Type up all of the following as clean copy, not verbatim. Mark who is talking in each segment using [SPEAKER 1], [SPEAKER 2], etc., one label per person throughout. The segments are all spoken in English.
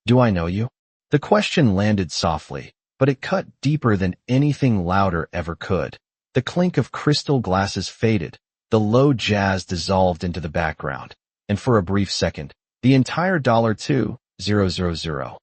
[SPEAKER 1] Do I know you? The question landed softly, but it cut deeper than anything louder ever could. The clink of crystal glasses faded, the low jazz dissolved into the background, and for a brief second, the entire $2,000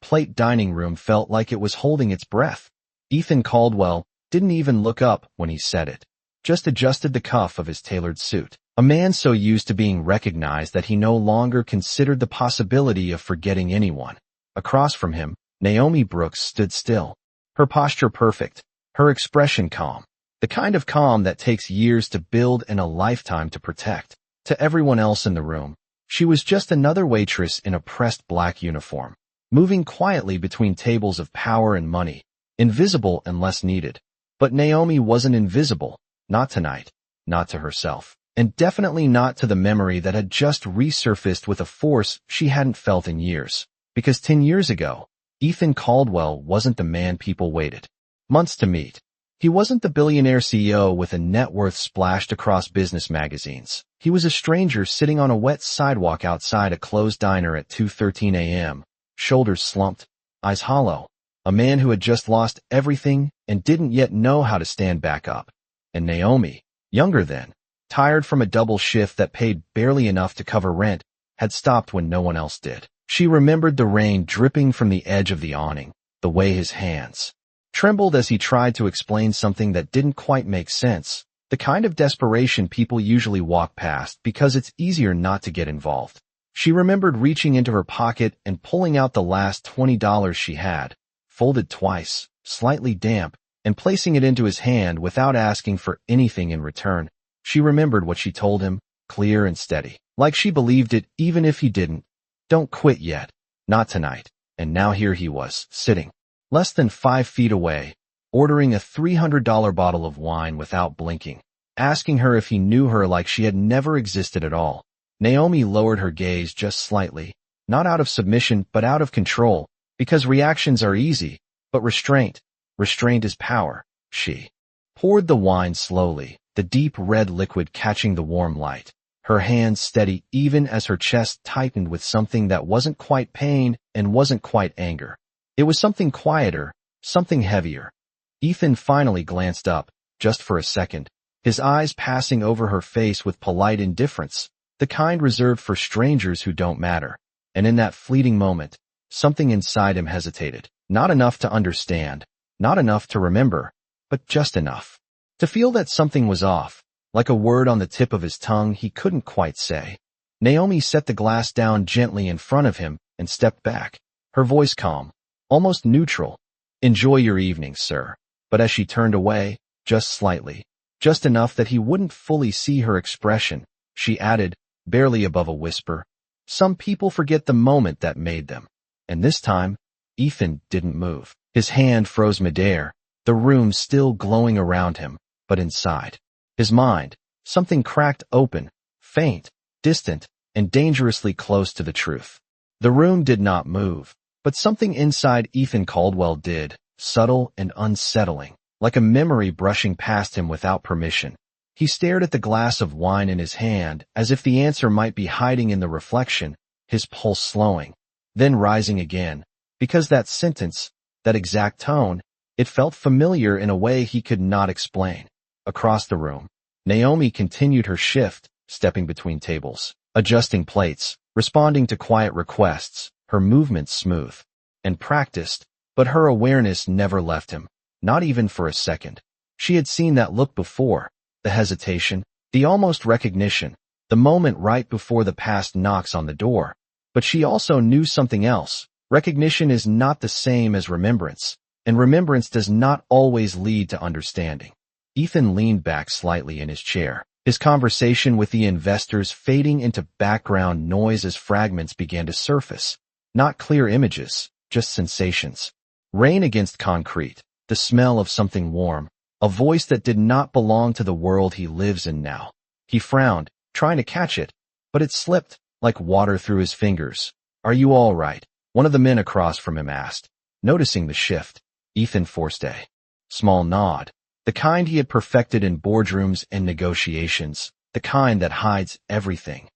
[SPEAKER 1] plate dining room felt like it was holding its breath. Ethan Caldwell didn't even look up when he said it, just adjusted the cuff of his tailored suit. A man so used to being recognized that he no longer considered the possibility of forgetting anyone. Across from him, Naomi Brooks stood still, her posture perfect, her expression calm, the kind of calm that takes years to build and a lifetime to protect. To everyone else in the room, she was just another waitress in a pressed black uniform, moving quietly between tables of power and money, invisible unless needed. But Naomi wasn't invisible, not tonight, not to herself, and definitely not to the memory that had just resurfaced with a force she hadn't felt in years. Because 10 years ago, Ethan Caldwell wasn't the man people waited months to meet. He wasn't the billionaire CEO with a net worth splashed across business magazines. He was a stranger sitting on a wet sidewalk outside a closed diner at 2:13 a.m., shoulders slumped, eyes hollow, a man who had just lost everything and didn't yet know how to stand back up. And Naomi, younger then, tired from a double shift that paid barely enough to cover rent, had stopped when no one else did. She remembered the rain dripping from the edge of the awning, the way his hands trembled as he tried to explain something that didn't quite make sense, the kind of desperation people usually walk past because it's easier not to get involved. She remembered reaching into her pocket and pulling out the last $20 she had, folded twice, slightly damp, and placing it into his hand without asking for anything in return. She remembered what she told him, clear and steady, like she believed it even if he didn't. Don't quit yet. Not tonight. And now here he was, sitting less than 5 feet away, ordering a $300 bottle of wine without blinking, asking her if he knew her like she had never existed at all. Naomi lowered her gaze just slightly, not out of submission but out of control, because reactions are easy, but restraint is power. She poured the wine slowly, the deep red liquid catching the warm light, her hands steady even as her chest tightened with something that wasn't quite pain and wasn't quite anger. It was something quieter, something heavier. Ethan finally glanced up, just for a second, his eyes passing over her face with polite indifference, the kind reserved for strangers who don't matter. And in that fleeting moment, something inside him hesitated, not enough to understand, not enough to remember, but just enough to feel that something was off, like a word on the tip of his tongue he couldn't quite say. Naomi set the glass down gently in front of him and stepped back, her voice calm, almost neutral. Enjoy your evening, sir. But as she turned away, just slightly, just enough that he wouldn't fully see her expression, she added, barely above a whisper, some people forget the moment that made them. And this time, Ethan didn't move. His hand froze midair, the room still glowing around him, but inside his mind, something cracked open, faint, distant, and dangerously close to the truth. The room did not move, but something inside Ethan Caldwell did, subtle and unsettling, like a memory brushing past him without permission. He stared at the glass of wine in his hand as if the answer might be hiding in the reflection, his pulse slowing, then rising again, because that sentence, that exact tone, it felt familiar in a way he could not explain. Across the room, Naomi continued her shift, stepping between tables, adjusting plates, responding to quiet requests, her movements smooth and practiced, but her awareness never left him, not even for a second. She had seen that look before, the hesitation, the almost recognition, the moment right before the past knocks on the door. But she also knew something else. Recognition is not the same as remembrance, and remembrance does not always lead to understanding. Ethan leaned back slightly in his chair, his conversation with the investors fading into background noise as fragments began to surface. Not clear images, just sensations. Rain against concrete, the smell of something warm, a voice that did not belong to the world he lives in now. He frowned, trying to catch it, but it slipped like water through his fingers. Are you all right? One of the men across from him asked. Noticing the shift, Ethan forced a small nod, the kind he had perfected in boardrooms and negotiations, the kind that hides everything.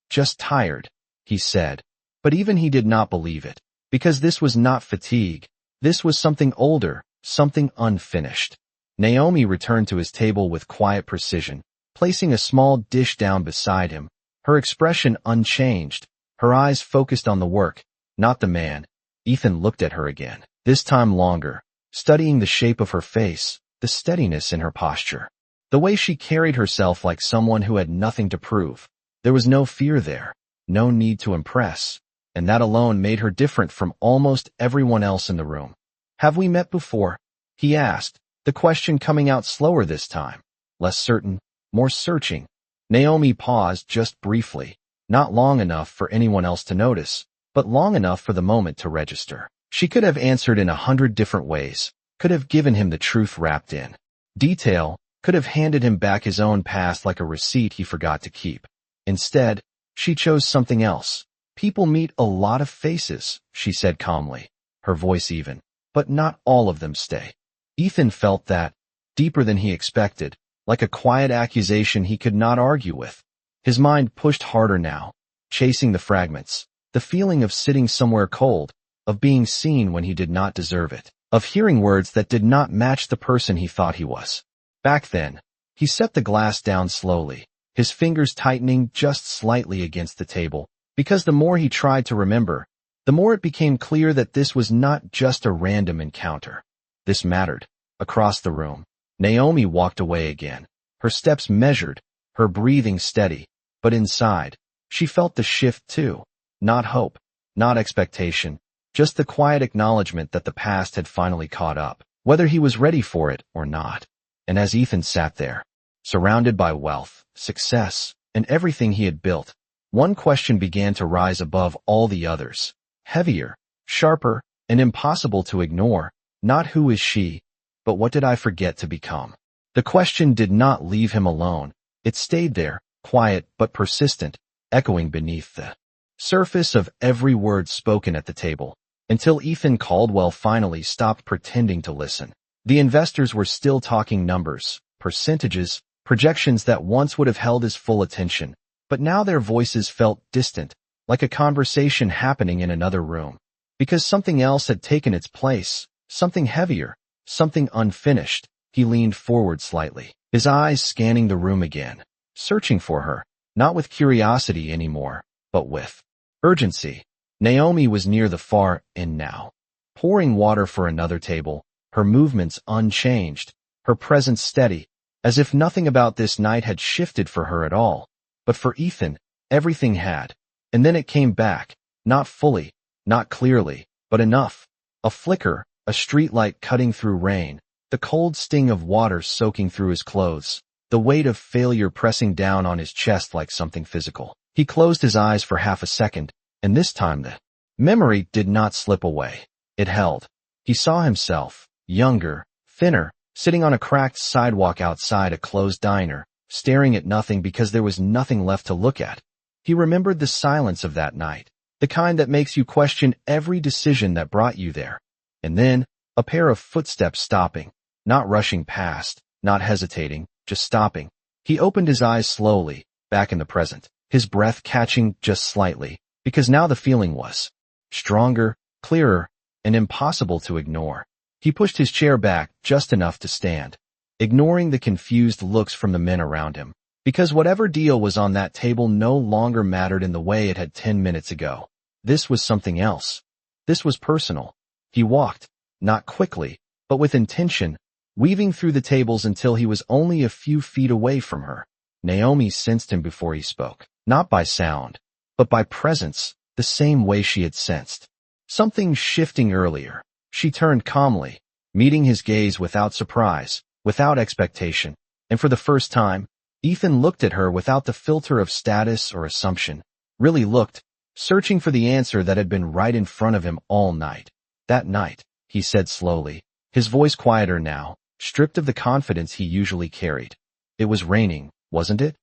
[SPEAKER 1] Just tired, he said, But even he did not believe it, because this was not fatigue. This was something older, something unfinished. Naomi returned to his table with quiet precision, placing a small dish down beside him, her expression unchanged, her eyes focused on the work, not the man. Ethan looked at her again, this time longer, studying the shape of her face, the steadiness in her posture, the way she carried herself like someone who had nothing to prove. There was no fear there, no need to impress, and that alone made her different from almost everyone else in the room. "Have we met before?" he asked, the question coming out slower this time, less certain, more searching. Naomi paused just briefly, not long enough for anyone else to notice, but long enough for the moment to register. She could have answered in 100 different ways, could have given him the truth wrapped in detail, could have handed him back his own past like a receipt he forgot to keep. Instead, she chose something else. "People meet a lot of faces," she said calmly, her voice even, "but not all of them stay." Ethan felt that, deeper than he expected, like a quiet accusation he could not argue with. His mind pushed harder now, chasing the fragments, the feeling of sitting somewhere cold, of being seen when he did not deserve it, of hearing words that did not match the person he thought he was. Back then, he set the glass down slowly, his fingers tightening just slightly against the table, because the more he tried to remember, the more it became clear that this was not just a random encounter. This mattered. Across the room, Naomi walked away again, her steps measured, her breathing steady, but inside, she felt the shift too. Not hope, not expectation, just the quiet acknowledgement that the past had finally caught up, whether he was ready for it or not. And as Ethan sat there, surrounded by wealth, success, and everything he had built, one question began to rise above all the others, heavier, sharper, and impossible to ignore. Not who is she, but what did I forget to become? The question did not leave him alone. It stayed there, quiet but persistent, echoing beneath the surface of every word spoken at the table, until Ethan Caldwell finally stopped pretending to listen. The investors were still talking numbers, percentages, projections that once would have held his full attention, but now their voices felt distant, like a conversation happening in another room, because something else had taken its place. Something heavier, something unfinished. He leaned forward slightly, his eyes scanning the room again, searching for her, not with curiosity anymore, but with urgency. Naomi was near the far end now, pouring water for another table, her movements unchanged, her presence steady, as if nothing about this night had shifted for her at all. But for Ethan, everything had. And then it came back, not fully, not clearly, but enough. A flicker, a streetlight cutting through rain, the cold sting of water soaking through his clothes, the weight of failure pressing down on his chest like something physical. He closed his eyes for half a second, and this time the memory did not slip away. It held. He saw himself, younger, thinner, sitting on a cracked sidewalk outside a closed diner, staring at nothing because there was nothing left to look at. He remembered the silence of that night, the kind that makes you question every decision that brought you there. And then, a pair of footsteps stopping, not rushing past, not hesitating, just stopping. He opened his eyes slowly, back in the present, his breath catching just slightly, because now the feeling was stronger, clearer, and impossible to ignore. He pushed his chair back just enough to stand, ignoring the confused looks from the men around him, because whatever deal was on that table no longer mattered in the way it had 10 minutes ago. This was something else. This was personal. He walked, not quickly, but with intention, weaving through the tables until he was only a few feet away from her. Naomi sensed him before he spoke, not by sound, but by presence, the same way she had sensed something shifting earlier. She turned calmly, meeting his gaze without surprise, without expectation, and for the first time, Ethan looked at her without the filter of status or assumption, really looked, searching for the answer that had been right in front of him all night. "That night," he said slowly, his voice quieter now, stripped of the confidence he usually carried. "It was raining, wasn't it?"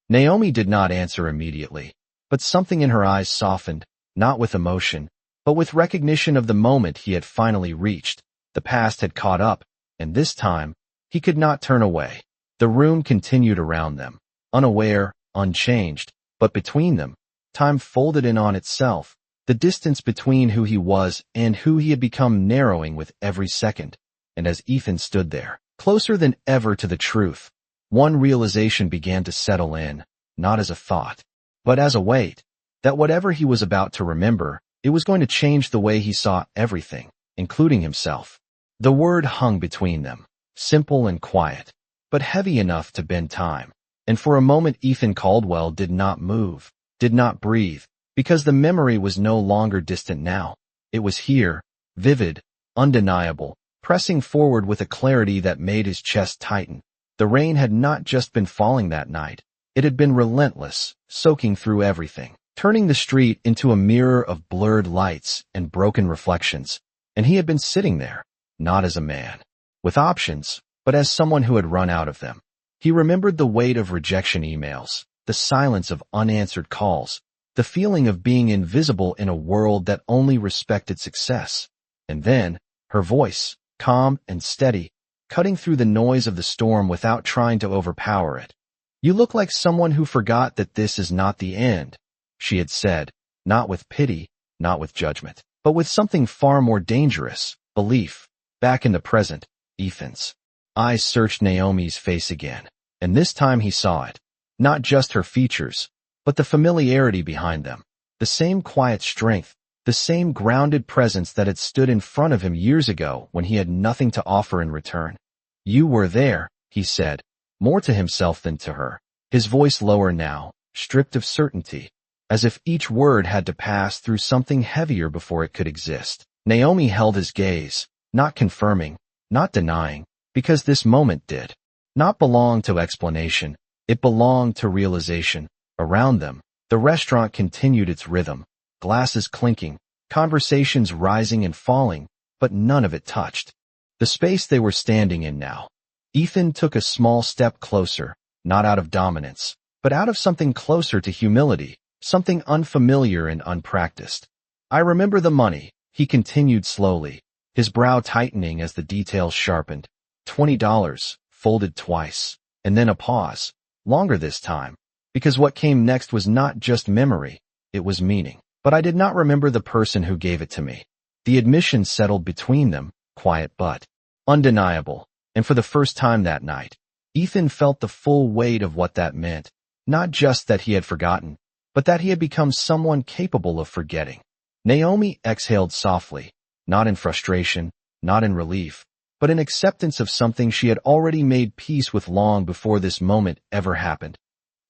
[SPEAKER 1] Naomi did not answer immediately, but something in her eyes softened, not with emotion, but with recognition of the moment he had finally reached. The past had caught up, and this time, he could not turn away. The room continued around them, unaware, unchanged, but between them, time folded in on itself, The distance between who he was and who he had become narrowing with every second. And as Ethan stood there, closer than ever to the truth, one realization began to settle in, not as a thought, but as a weight, that whatever he was about to remember, it was going to change the way he saw everything, including himself. The word hung between them, simple and quiet, but heavy enough to bend time. And for a moment Ethan Caldwell did not move, did not breathe, because the memory was no longer distant now. It was here, vivid, undeniable, pressing forward with a clarity that made his chest tighten. The rain had not just been falling that night. It had been relentless, soaking through everything, turning the street into a mirror of blurred lights and broken reflections. And he had been sitting there, not as a man with options, but as someone who had run out of them. He remembered the weight of rejection emails, the silence of unanswered calls, the feeling of being invisible in a world that only respected success. And then, her voice, calm and steady, cutting through the noise of the storm without trying to overpower it. "You look like someone who forgot that this is not the end," she had said, not with pity, not with judgment, but with something far more dangerous, belief. Back in the present, Ethan's eyes searched Naomi's face again, and this time he saw it. Not just her features, but the familiarity behind them. The same quiet strength, the same grounded presence that had stood in front of him years ago when he had nothing to offer in return. "You were there," he said, more to himself than to her, his voice lower now, stripped of certainty, as if each word had to pass through something heavier before it could exist. Naomi held his gaze, not confirming, not denying, because this moment did not belong to explanation, it belonged to realization. Around them, the restaurant continued its rhythm, glasses clinking, conversations rising and falling, but none of it touched the space they were standing in now. Ethan took a small step closer, not out of dominance, but out of something closer to humility, something unfamiliar and unpracticed. "I remember the money," he continued slowly, his brow tightening as the details sharpened. $20, folded twice, and then a pause, longer this time, because what came next was not just memory, it was meaning. "But I did not remember the person who gave it to me." The admission settled between them, quiet but undeniable, and for the first time that night, Ethan felt the full weight of what that meant, not just that he had forgotten, but that he had become someone capable of forgetting. Naomi exhaled softly, not in frustration, not in relief, but in acceptance of something she had already made peace with long before this moment ever happened.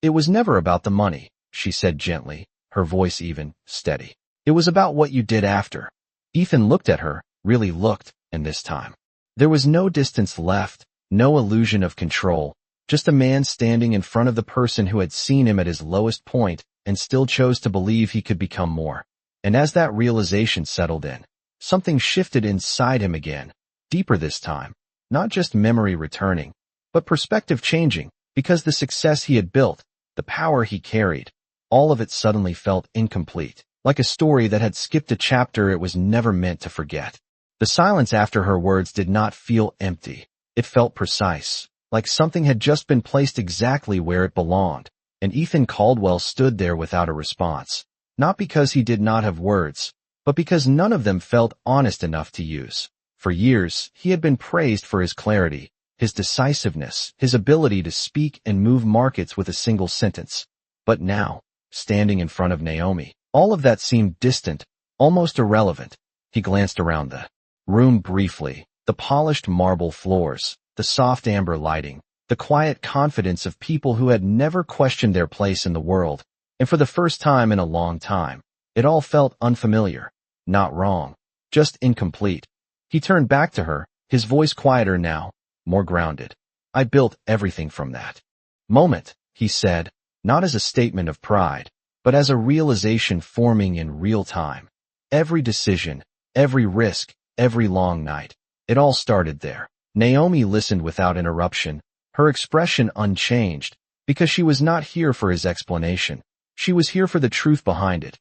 [SPEAKER 1] "It was never about the money," she said gently, her voice even, steady. "It was about what you did after." Ethan looked at her, really looked, and this time, there was no distance left, no illusion of control, just a man standing in front of the person who had seen him at his lowest point and still chose to believe he could become more. And as that realization settled in, something shifted inside him again, deeper this time, not just memory returning, but perspective changing, because the success he had built, the power he carried, all of it suddenly felt incomplete, like a story that had skipped a chapter it was never meant to forget. The silence after her words did not feel empty. It felt precise, like something had just been placed exactly where it belonged, and Ethan Caldwell stood there without a response, not because he did not have words, but because none of them felt honest enough to use. For years, he had been praised for his clarity, his decisiveness, his ability to speak and move markets with a single sentence. But now, standing in front of Naomi, all of that seemed distant, almost irrelevant. He glanced around the room briefly, the polished marble floors, the soft amber lighting, the quiet confidence of people who had never questioned their place in the world, and for the first time in a long time, it all felt unfamiliar, not wrong, just incomplete. He turned back to her, his voice quieter now, more grounded. "I built everything from that moment," he said, not as a statement of pride, but as a realization forming in real time. Every decision, every risk, every long night, it all started there. Naomi listened without interruption, her expression unchanged, because she was not here for his explanation. She was here for the truth behind it.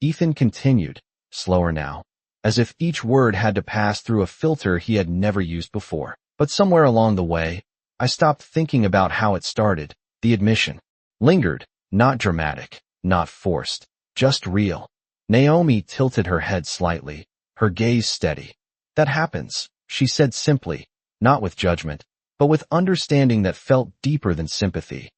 [SPEAKER 1] Ethan continued, slower now, as if each word had to pass through a filter he had never used before. "But somewhere along the way, I stopped thinking about how it started. The admission lingered, not dramatic, not forced, just real." Naomi tilted her head slightly, her gaze steady. That happens, she said simply, not with judgment, but with understanding that felt deeper than sympathy.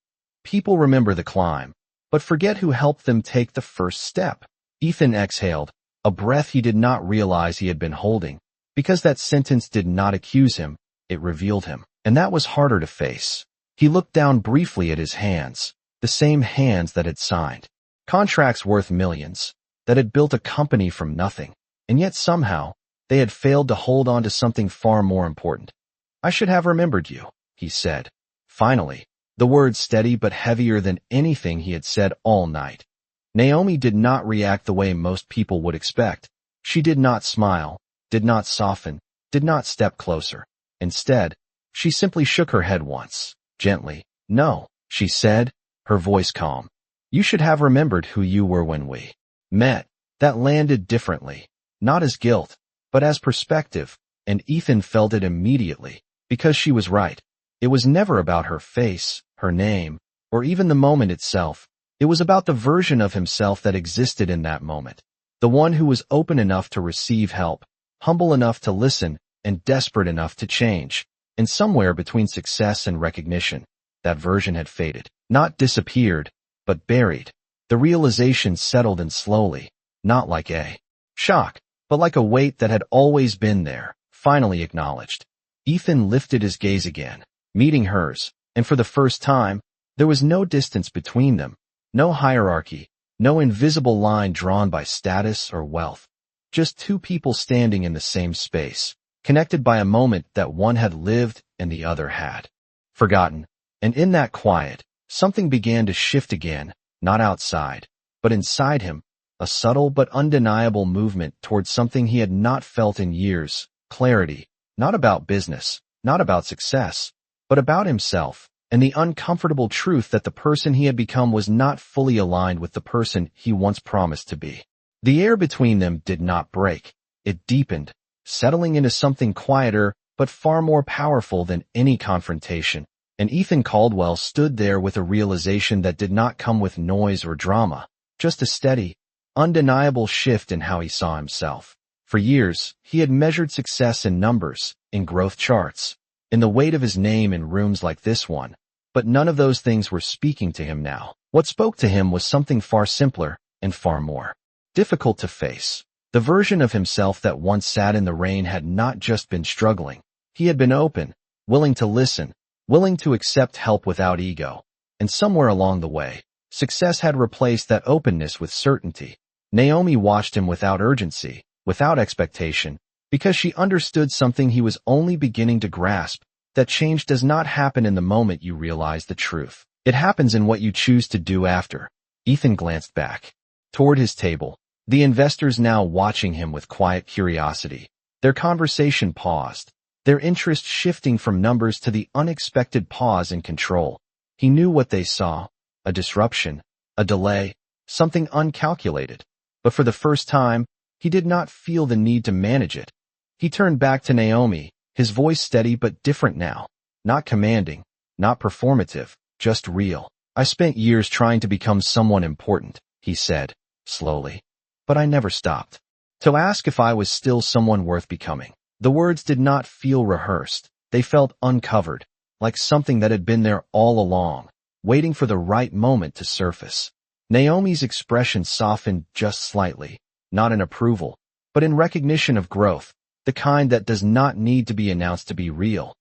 [SPEAKER 1] People remember the climb, but forget who helped them take the first step. Ethan exhaled, a breath he did not realize he had been holding, because that sentence did not accuse him, it revealed him, and that was harder to face. He looked down briefly at his hands, the same hands that had signed contracts worth millions, that had built a company from nothing, and yet somehow, they had failed to hold on to something far more important. I should have remembered you, he said. Finally, the words steady but heavier than anything he had said all night. Naomi did not react the way most people would expect. She did not smile, did not soften, did not step closer. Instead, she simply shook her head once, gently. No, she said, her voice calm. You should have remembered who you were when we met. That landed differently, not as guilt, but as perspective, and Ethan felt it immediately, because she was right. It was never about her face, her name, or even the moment itself. It was about the version of himself that existed in that moment. The one who was open enough to receive help, humble enough to listen, and desperate enough to change. And somewhere between success and recognition, that version had faded. Not disappeared, but buried. The realization settled in slowly, not like a shock, but like a weight that had always been there, finally acknowledged. Ethan lifted his gaze again, meeting hers, and for the first time, there was no distance between them, no hierarchy, no invisible line drawn by status or wealth. Just two people standing in the same space, connected by a moment that one had lived and the other had forgotten. And in that quiet, something began to shift again, not outside, but inside him, a subtle but undeniable movement towards something he had not felt in years, clarity, not about business, not about success, but about himself, and the uncomfortable truth that the person he had become was not fully aligned with the person he once promised to be. The air between them did not break, it deepened, settling into something quieter but far more powerful than any confrontation. And Ethan Caldwell stood there with a realization that did not come with noise or drama, just a steady, undeniable shift in how he saw himself. For years, he had measured success in numbers, in growth charts, in the weight of his name in rooms like this one, but none of those things were speaking to him now. What spoke to him was something far simpler and far more difficult to face. The version of himself that once sat in the rain had not just been struggling. He had been open, willing to listen, willing to accept help without ego. And somewhere along the way, success had replaced that openness with certainty. Naomi watched him without urgency, without expectation, because she understood something he was only beginning to grasp, that change does not happen in the moment you realize the truth. It happens in what you choose to do after. Ethan glanced back toward his table, the investors now watching him with quiet curiosity. Their conversation paused, their interest shifting from numbers to the unexpected pause in control. He knew what they saw, a disruption, a delay, something uncalculated. But for the first time, he did not feel the need to manage it. He turned back to Naomi, his voice steady but different now. Not commanding, not performative, just real. I spent years trying to become someone important, he said, slowly. But I never stopped to ask if I was still someone worth becoming. The words did not feel rehearsed. They felt uncovered, like something that had been there all along, waiting for the right moment to surface. Naomi's expression softened just slightly, not in approval, but in recognition of growth, the kind that does not need to be announced to be real.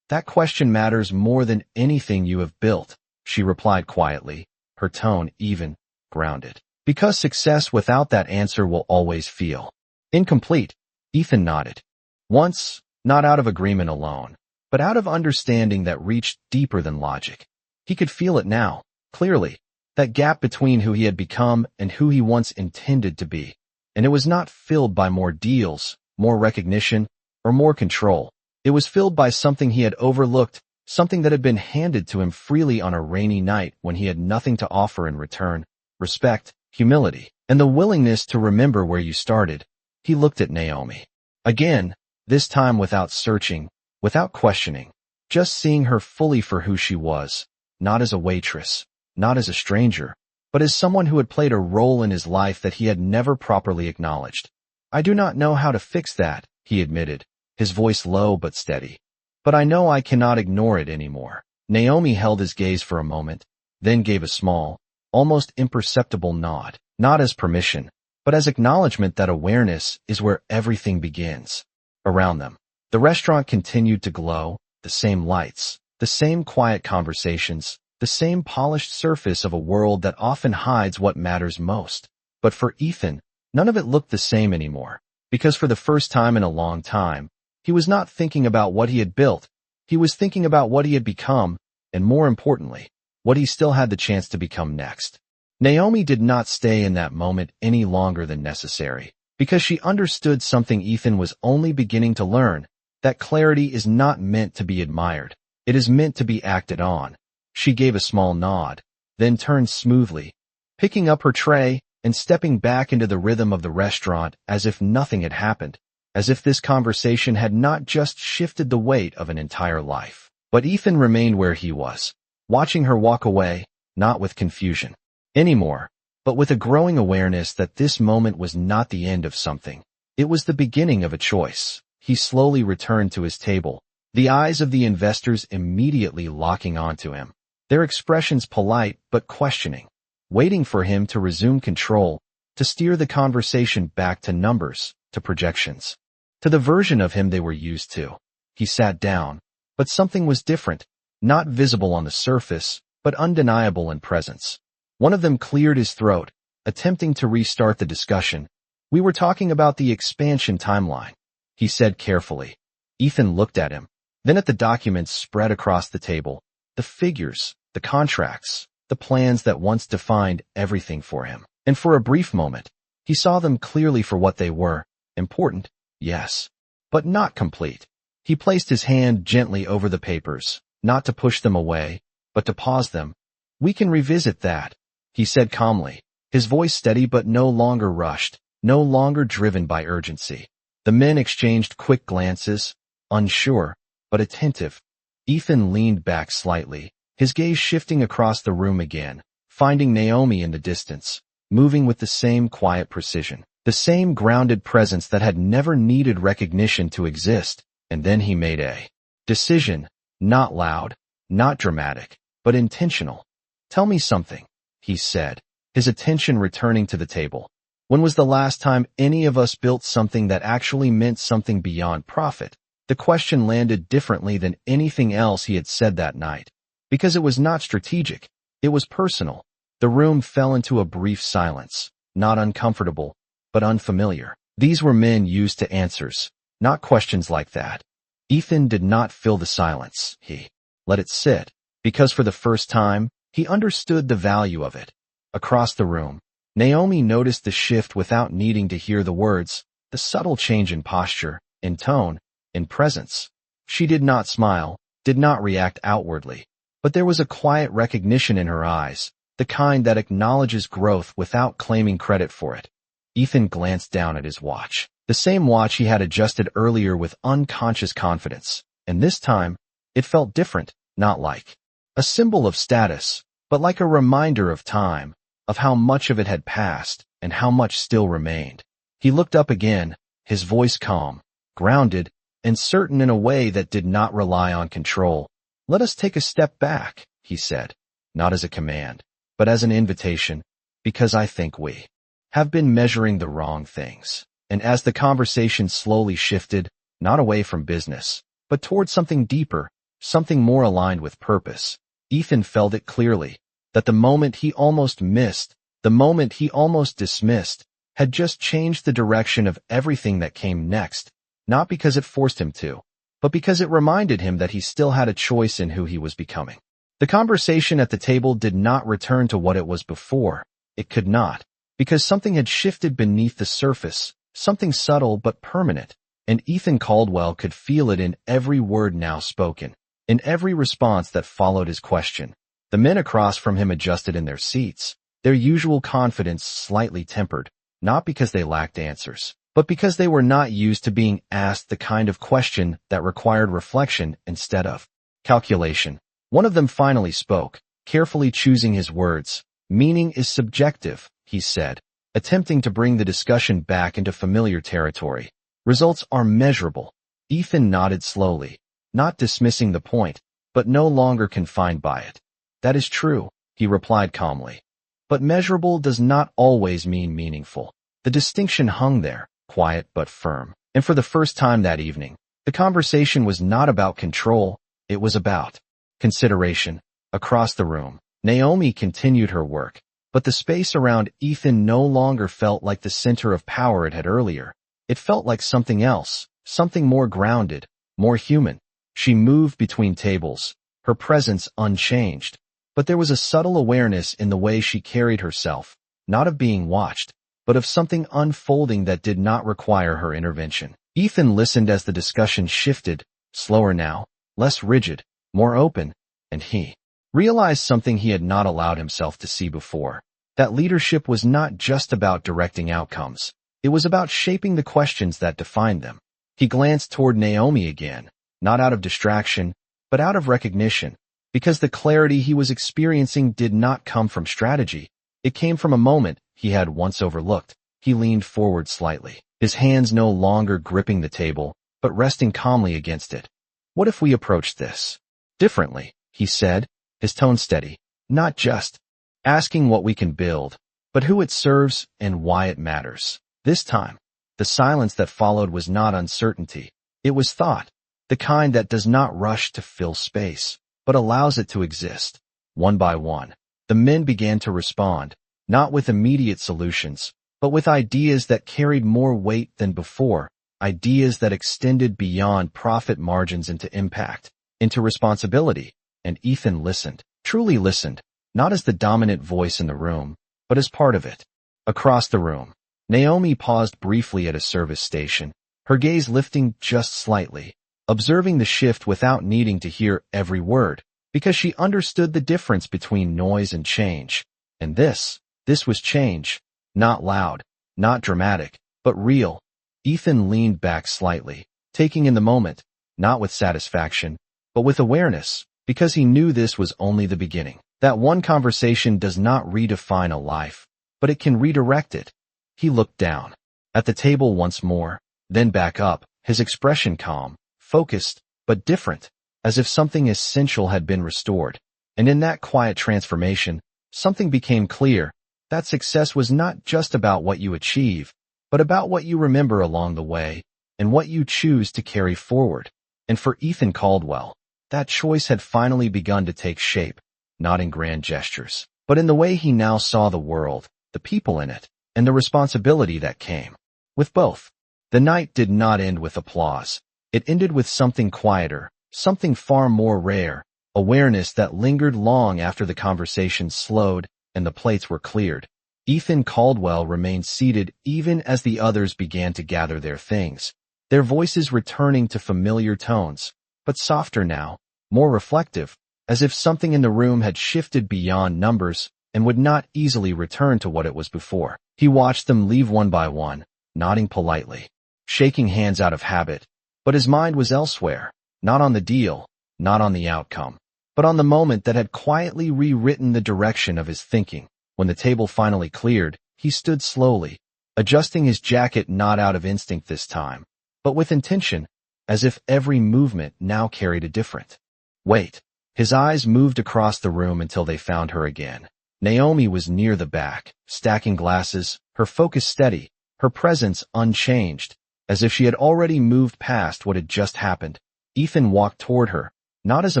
[SPEAKER 1] That question matters more than anything you have built, she replied quietly, her tone even, grounded. Because success without that answer will always feel incomplete. Ethan nodded. Once, not out of agreement alone, but out of understanding that reached deeper than logic. He could feel it now, clearly, that gap between who he had become and who he once intended to be. And it was not filled by more deals, more recognition, or more control. It was filled by something he had overlooked, something that had been handed to him freely on a rainy night when he had nothing to offer in return: respect, humility, and the willingness to remember where you started. He looked at Naomi. Again, this time without searching, without questioning, just seeing her fully for who she was, not as a waitress, not as a stranger, but as someone who had played a role in his life that he had never properly acknowledged. "I do not know how to fix that," he admitted, his voice low but steady. "But I know I cannot ignore it anymore." Naomi held his gaze for a moment, then gave a small, almost imperceptible nod, not as permission, but as acknowledgement that awareness is where everything begins. Around them, the restaurant continued to glow, the same lights, the same quiet conversations, the same polished surface of a world that often hides what matters most. But for Ethan, none of it looked the same anymore, because for the first time in a long time, he was not thinking about what he had built, he was thinking about what he had become, and more importantly, what he still had the chance to become next. Naomi did not stay in that moment any longer than necessary, because she understood something Ethan was only beginning to learn, that clarity is not meant to be admired, it is meant to be acted on. She gave a small nod, then turned smoothly, picking up her tray and stepping back into the rhythm of the restaurant as if nothing had happened, as if this conversation had not just shifted the weight of an entire life. But Ethan remained where he was, watching her walk away, not with confusion anymore, but with a growing awareness that this moment was not the end of something. It was the beginning of a choice. He slowly returned to his table, the eyes of the investors immediately locking onto him, their expressions polite but questioning, waiting for him to resume control, to steer the conversation back to numbers, to projections, to the version of him they were used to. He sat down, but something was different, not visible on the surface, but undeniable in presence. One of them cleared his throat, attempting to restart the discussion. "We were talking about the expansion timeline," he said carefully. Ethan looked at him, then at the documents spread across the table, the figures, the contracts, the plans that once defined everything for him. And for a brief moment, he saw them clearly for what they were: important, yes, but not complete. He placed his hand gently over the papers, not to push them away, but to pause them. "We can revisit that," he said calmly, his voice steady but no longer rushed, no longer driven by urgency. The men exchanged quick glances, unsure, but attentive. Ethan leaned back slightly, his gaze shifting across the room again, finding Naomi in the distance, moving with the same quiet precision, the same grounded presence that had never needed recognition to exist. And then he made a decision, not loud, not dramatic, but intentional. "Tell me something," he said, his attention returning to the table. "When was the last time any of us built something that actually meant something beyond profit?" The question landed differently than anything else he had said that night, because it was not strategic, it was personal. The room fell into a brief silence, not uncomfortable, but unfamiliar. These were men used to answers, not questions like that. Ethan did not fill the silence. He let it sit, because for the first time, he understood the value of it. Across the room, Naomi noticed the shift without needing to hear the words, the subtle change in posture, in tone, in presence. She did not smile, did not react outwardly, but there was a quiet recognition in her eyes, the kind that acknowledges growth without claiming credit for it. Ethan glanced down at his watch, the same watch he had adjusted earlier with unconscious confidence, and this time, it felt different, not like a symbol of status, but like a reminder of time, of how much of it had passed and how much still remained. He looked up again, his voice calm, grounded, and certain in a way that did not rely on control. "Let us take a step back," he said, not as a command, but as an invitation, because I think we have been measuring the wrong things. And as the conversation slowly shifted, not away from business, but toward something deeper, something more aligned with purpose, Ethan felt it clearly, that the moment he almost missed, the moment he almost dismissed, had just changed the direction of everything that came next, not because it forced him to, but because it reminded him that he still had a choice in who he was becoming. The conversation at the table did not return to what it was before. It could not, because something had shifted beneath the surface, something subtle but permanent, and Ethan Caldwell could feel it in every word now spoken, in every response that followed his question. The men across from him adjusted in their seats, their usual confidence slightly tempered, not because they lacked answers, but because they were not used to being asked the kind of question that required reflection instead of calculation. One of them finally spoke, carefully choosing his words, Meaning is subjective, he said, attempting to bring the discussion back into familiar territory. Results are measurable. Ethan nodded slowly, not dismissing the point, but no longer confined by it. That is true, he replied calmly. But measurable does not always mean meaningful. The distinction hung there, quiet but firm. And for the first time that evening, the conversation was not about control, it was about consideration. Across the room, Naomi continued her work, but the space around Ethan no longer felt like the center of power it had earlier. It felt like something else, something more grounded, more human. She moved between tables, her presence unchanged, but there was a subtle awareness in the way she carried herself, not of being watched, but of something unfolding that did not require her intervention. Ethan listened as the discussion shifted, slower now, less rigid, more open, and he realized something he had not allowed himself to see before. That leadership was not just about directing outcomes. It was about shaping the questions that defined them. He glanced toward Naomi again, not out of distraction, but out of recognition, because the clarity he was experiencing did not come from strategy. It came from a moment he had once overlooked. He leaned forward slightly, his hands no longer gripping the table, but resting calmly against it. What if we approached this differently? He said, his tone steady, not just asking what we can build, but who it serves and why it matters. This time, the silence that followed was not uncertainty. It was thought, the kind that does not rush to fill space, but allows it to exist. One by one, the men began to respond, not with immediate solutions, but with ideas that carried more weight than before, ideas that extended beyond profit margins into impact, into responsibility. And Ethan listened, truly listened, not as the dominant voice in the room, but as part of it. Across the room, Naomi paused briefly at a service station, her gaze lifting just slightly, observing the shift without needing to hear every word, because she understood the difference between noise and change. And this was change, not loud, not dramatic, but real. Ethan leaned back slightly, taking in the moment, not with satisfaction, but with awareness, because he knew this was only the beginning. That one conversation does not redefine a life, but it can redirect it. He looked down at the table once more, then back up, his expression calm, focused, but different, as if something essential had been restored. And in that quiet transformation, something became clear, that success was not just about what you achieve, but about what you remember along the way, and what you choose to carry forward. And for Ethan Caldwell, that choice had finally begun to take shape, not in grand gestures, but in the way he now saw the world, the people in it, and the responsibility that came with both. The night did not end with applause. It ended with something quieter, something far more rare, awareness that lingered long after the conversation slowed and the plates were cleared. Ethan Caldwell remained seated even as the others began to gather their things, their voices returning to familiar tones, but softer now, more reflective, as if something in the room had shifted beyond numbers and would not easily return to what it was before. He watched them leave one by one, nodding politely, shaking hands out of habit, but his mind was elsewhere, not on the deal, not on the outcome, but on the moment that had quietly rewritten the direction of his thinking. When the table finally cleared, he stood slowly, adjusting his jacket not out of instinct this time, but with intention, as if every movement now carried a different weight. His eyes moved across the room until they found her again. Naomi was near the back, stacking glasses, her focus steady, her presence unchanged, as if she had already moved past what had just happened. Ethan walked toward her, not as a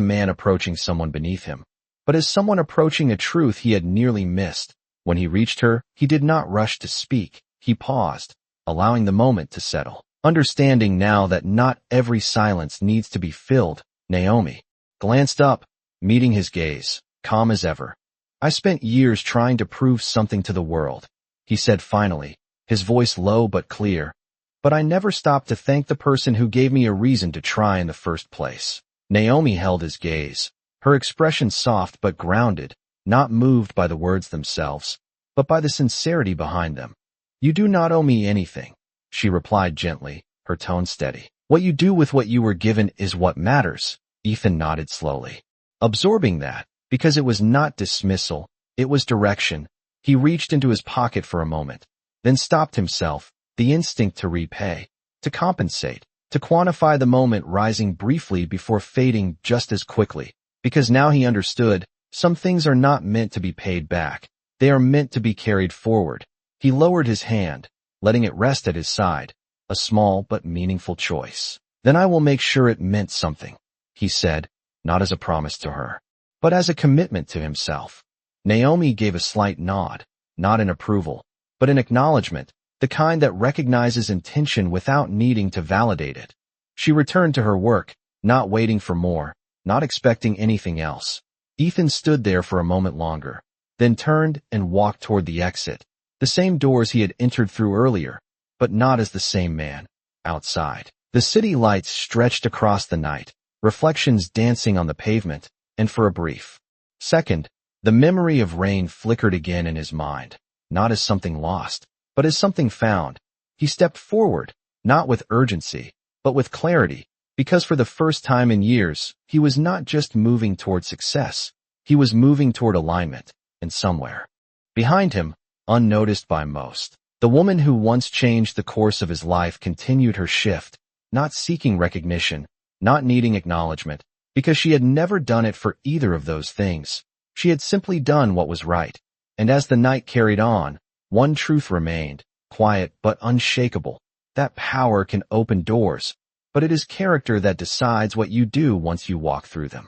[SPEAKER 1] man approaching someone beneath him, but as someone approaching a truth he had nearly missed. When he reached her, he did not rush to speak. He paused, allowing the moment to settle, understanding now that not every silence needs to be filled. Naomi glanced up, meeting his gaze, calm as ever. "I spent years trying to prove something to the world," he said finally, his voice low but clear. "But I never stopped to thank the person who gave me a reason to try in the first place." Naomi held his gaze, her expression soft but grounded, not moved by the words themselves, but by the sincerity behind them. "You do not owe me anything," she replied gently, her tone steady. "What you do with what you were given is what matters." Ethan nodded slowly, absorbing that, because it was not dismissal, It was direction. He reached into his pocket for a moment, then stopped himself, the instinct to repay, to compensate, to quantify the moment rising briefly before fading just as quickly. Because now he understood, some things are not meant to be paid back. They are meant to be carried forward. He lowered his hand, letting it rest at his side, a small but meaningful choice. Then I will make sure it meant something, he said, not as a promise to her, but as a commitment to himself. Naomi gave a slight nod, not in approval, but in acknowledgement, the kind that recognizes intention without needing to validate it. She returned to her work, not waiting for more, not expecting anything else. Ethan stood there for a moment longer, then turned and walked toward the exit, the same doors he had entered through earlier, but not as the same man. Outside, the city lights stretched across the night, reflections dancing on the pavement, and for a brief second, the memory of rain flickered again in his mind, not as something lost, but as something found. He stepped forward, not with urgency, but with clarity, because for the first time in years, he was not just moving toward success, he was moving toward alignment, and somewhere behind him, unnoticed by most, the woman who once changed the course of his life continued her shift, not seeking recognition, not needing acknowledgement, because she had never done it for either of those things. She had simply done what was right. And as the night carried on, one truth remained, quiet but unshakable. That power can open doors, but it is character that decides what you do once you walk through them.